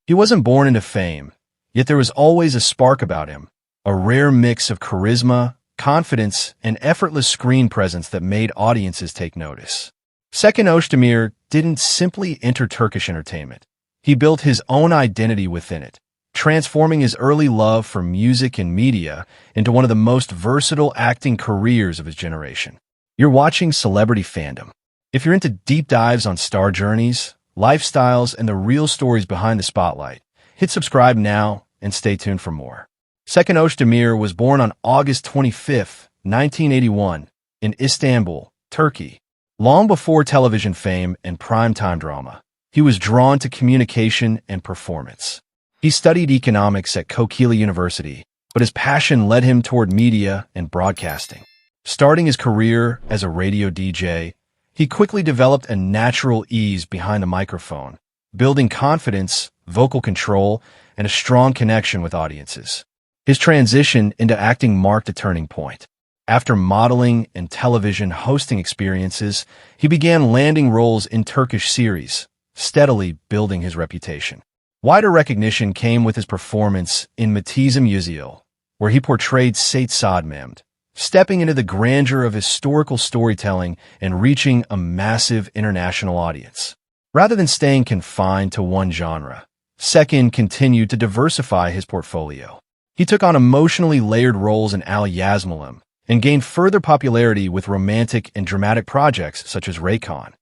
He wasn't born into fame, yet there was always a spark about him, a rare mix of charisma, confidence, and effortless screen presence that made audiences take notice. Seckin Ozdemir didn't simply enter Turkish entertainment. He built his own identity within it, transforming his early love for music and media into one of the most versatile acting careers of his generation. You're watching Celebrity Fandom. If you're into deep dives on star journeys, lifestyles, and the real stories behind the spotlight, hit subscribe now and stay tuned for more. Seckin Ozdemir was born on August 25, 1981, in Istanbul, Turkey. Long before television fame and primetime drama, he was drawn to communication and performance. He studied economics at Kocaeli University, but his passion led him toward media and broadcasting. Starting his career as a radio DJ, he quickly developed a natural ease behind the microphone, building confidence, vocal control, and a strong connection with audiences. His transition into acting marked a turning point. After modeling and television hosting experiences, he began landing roles in Turkish series, steadily building his reputation. Wider recognition came with his performance in Matizim Yüzyıl, where he portrayed Sait Sadmehmed, stepping into the grandeur of historical storytelling and reaching a massive international audience. Rather than staying confined to one genre, Seckin continued to diversify his portfolio. He took on emotionally layered roles in Al Yazmalım and gained further popularity with romantic and dramatic projects such as Raycon,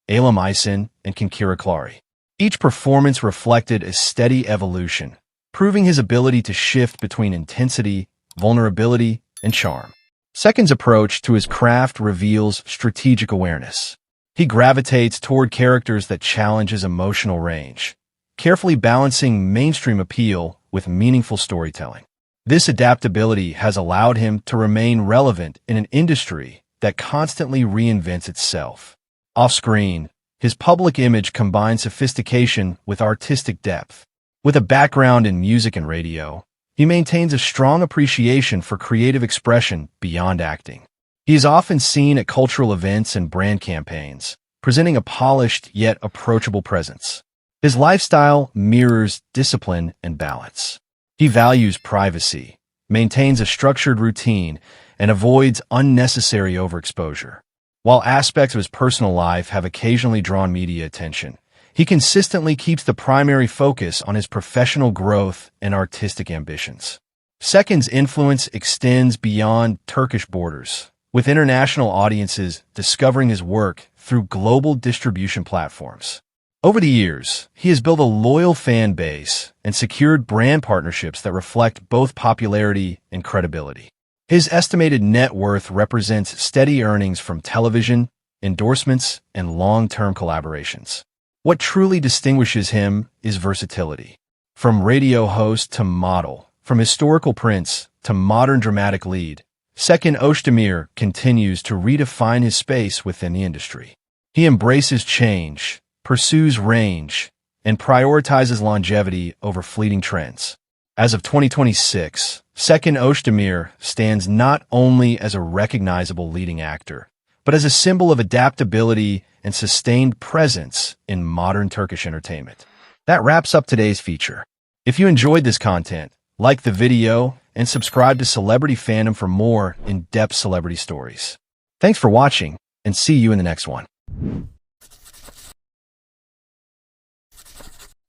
Alam Aysin, and Kinkira Klari. Each performance reflected a steady evolution, proving his ability to shift between intensity, vulnerability, and charm. Seckin's approach to his craft reveals strategic awareness. He gravitates toward characters that challenge his emotional range, carefully balancing mainstream appeal with meaningful storytelling. This adaptability has allowed him to remain relevant in an industry that constantly reinvents itself. Off-screen, his public image combines sophistication with artistic depth. With a background in music and radio, he maintains a strong appreciation for creative expression beyond acting. He is often seen at cultural events and brand campaigns, presenting a polished yet approachable presence. His lifestyle mirrors discipline and balance. He values privacy, maintains a structured routine, and avoids unnecessary overexposure. While aspects of his personal life have occasionally drawn media attention, he consistently keeps the primary focus on his professional growth and artistic ambitions. Seckin's influence extends beyond Turkish borders, with international audiences discovering his work through global distribution platforms. Over the years, he has built a loyal fan base and secured brand partnerships that reflect both popularity and credibility. His estimated net worth represents steady earnings from television, endorsements, and long-term collaborations. What truly distinguishes him is versatility. From radio host to model, from historical prince to modern dramatic lead, Seckin Ozdemir continues to redefine his space within the industry. He embraces change, pursues range, and prioritizes longevity over fleeting trends. As of 2026, Seckin Ozdemir stands not only as a recognizable leading actor, but as a symbol of adaptability and sustained presence in modern Turkish entertainment. That wraps up today's feature. If you enjoyed this content, like the video and subscribe to Celebrity Fandom for more in-depth celebrity stories. Thanks for watching, and see you in the next one.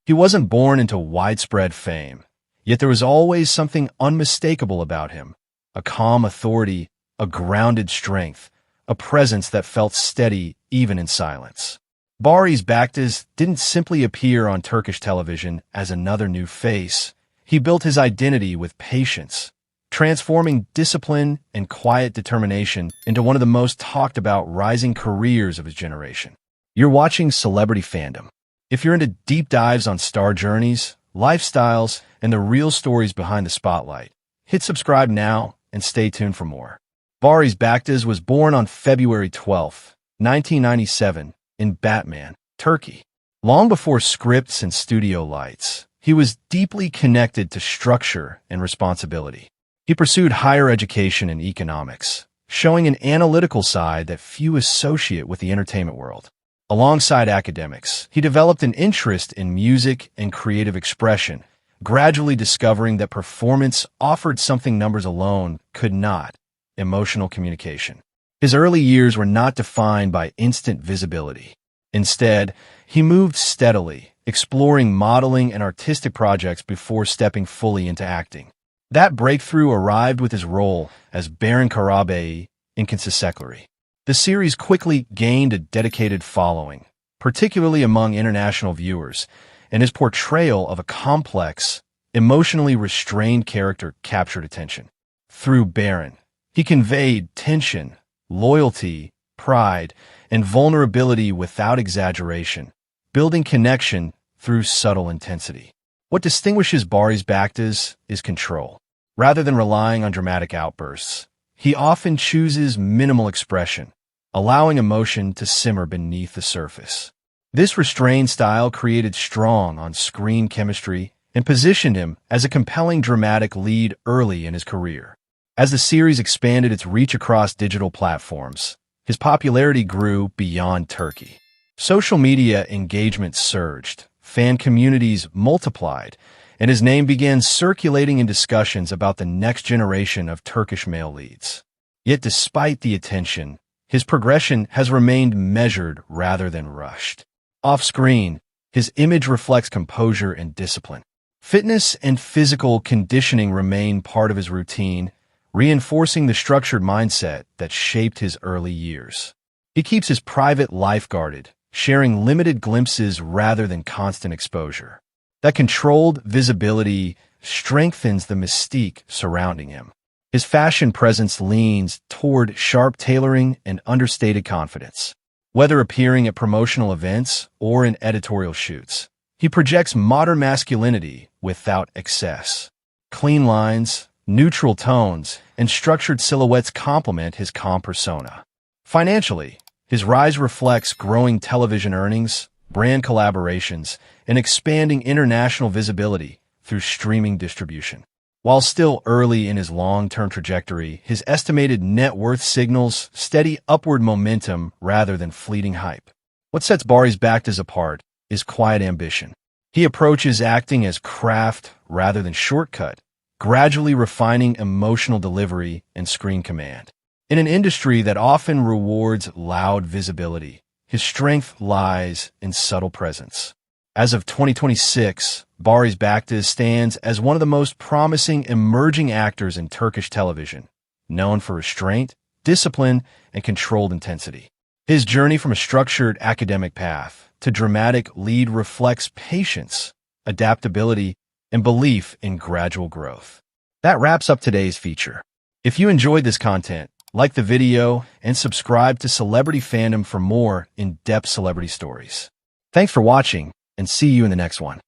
He wasn't born into widespread fame, yet there was always something unmistakable about him, a calm authority, a grounded strength, a presence that felt steady even in silence. Baris Baktas didn't simply appear on Turkish television as another new face. He built his identity with patience, transforming discipline and quiet determination into one of the most talked about rising careers of his generation. You're watching Celebrity Fandom. If you're into deep dives on star journeys, lifestyles, and the real stories behind the spotlight, hit subscribe now and stay tuned for more. Baris Baktas was born on February 12, 1997, in Batman, Turkey. Long before scripts and studio lights, he was deeply connected to structure and responsibility. He pursued higher education in economics, showing an analytical side that few associate with the entertainment world. Alongside academics, he developed an interest in music and creative expression, gradually discovering that performance offered something numbers alone could not: emotional communication. His early years were not defined by instant visibility. Instead, he moved steadily, exploring modeling and artistic projects before stepping fully into acting. That breakthrough arrived with his role as Baron Karabeyi in Seckin. The series quickly gained a dedicated following, particularly among international viewers, and his portrayal of a complex, emotionally restrained character captured attention. Through Baron, he conveyed tension, loyalty, pride, and vulnerability without exaggeration, building connection through subtle intensity. What distinguishes Baris Baktas is control. Rather than relying on dramatic outbursts, he often chooses minimal expression, allowing emotion to simmer beneath the surface. This restrained style created strong on-screen chemistry and positioned him as a compelling dramatic lead early in his career. As the series expanded its reach across digital platforms, his popularity grew beyond Turkey. Social media engagement surged, fan communities multiplied, and his name began circulating in discussions about the next generation of Turkish male leads. Yet despite the attention, his progression has remained measured rather than rushed. Off-screen, his image reflects composure and discipline. Fitness and physical conditioning remain part of his routine, reinforcing the structured mindset that shaped his early years. He keeps his private life guarded, sharing limited glimpses rather than constant exposure. That controlled visibility strengthens the mystique surrounding him. His fashion presence leans toward sharp tailoring and understated confidence. Whether appearing at promotional events or in editorial shoots, he projects modern masculinity without excess. Clean lines, neutral tones, and structured silhouettes complement his calm persona. Financially, his rise reflects growing television earnings, brand collaborations, and expanding international visibility through streaming distribution. While still early in his long-term trajectory, his estimated net worth signals steady upward momentum rather than fleeting hype. What sets Baris Baktas apart is quiet ambition. He approaches acting as craft rather than shortcut, gradually refining emotional delivery and screen command. In an industry that often rewards loud visibility, his strength lies in subtle presence. As of 2026, Baris Baktas stands as one of the most promising emerging actors in Turkish television, known for restraint, discipline, and controlled intensity. His journey from a structured academic path to dramatic lead reflects patience, adaptability, and belief in gradual growth. That wraps up today's feature. If you enjoyed this content, like the video and subscribe to Celebrity Fandom for more in-depth celebrity stories. Thanks for watching, and see you in the next one.